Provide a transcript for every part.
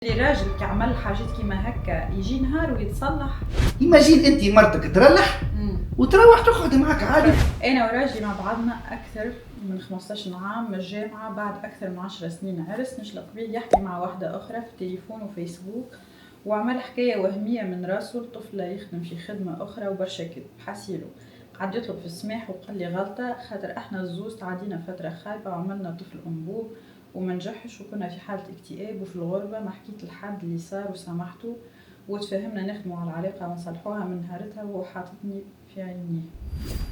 اللي راجل كيعمل حاجات كيما هكا يجي نهار ويتصلح. ايماجين انت مرتك ترلح وتروح تقعد معك عادي. انا وراجلي مع بعضنا اكثر من 15 عام من الجامعه، بعد اكثر من 10 سنين عرس. مش القبيل يحكي مع واحده اخرى في تليفون وفيسبوك، وعمل حكايه وهميه من راسه لطفله يخدم في خدمه اخرى وبرشا كذب حاسيلو. قعد يطلب في السماح وقال لي غلطه خاطر احنا الزوز تعدينا فتره خايبه وعملنا طفل انبوب وما نجحش وكنا في حاله اكتئاب وفي الغربه. ما حكيت لحد اللي صار وسامحته وتفهمنا نخدموا على العلاقه ونصلحوها من نهارتها وهو حاططني في عينيه.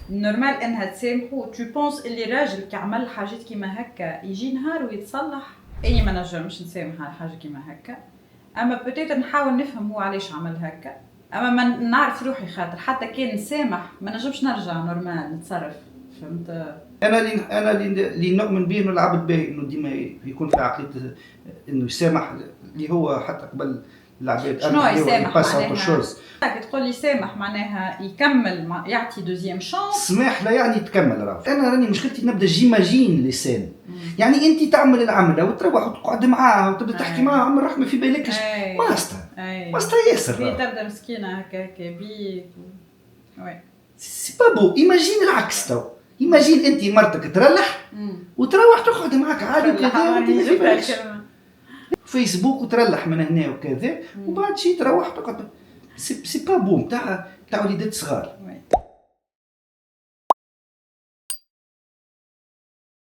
نورمال انها تسامحو. تو بونس اللي راجل كيعمل حاجات كيما هكا يجي نهار ويتصلح. اني ما نجمش نسامح على حاجه كيما هكا، اما بوتيتر نحاول نفهم هو علاش عمل هكا، اما ما نعرف روحي خاطر حتى كان نسامح ما نجمش نرجع نورمال نتصرف. فهمت؟ انا اللي نؤمن به انه العبد باهي انه ديما يكون في عقليته انه يسامح اللي هو حتى قبل العباد. شنو يسامح معناها؟ تقول لي سامح معناها يكمل يعطي دوزيام شانس. سماح لا يعني تكمل. انا راني مشكلتي نبدا جيماجين لسان. يعني انت تعمل العمله وتروح وتقعد معاها وتبدا تحكي معاها عمل رحمه في بالكش. ماستر ياسر. هي تبدا مسكينه هكاك بيك وي سي با بو. ايماجين العكس تو. ايماجين انت مرتك ترلح وتروح تقعد معاك عادي وكذا فيسبوك وترلح من هنا وكذا وبعد شي تروح تقعد. سي با بو تاع وليدات صغار.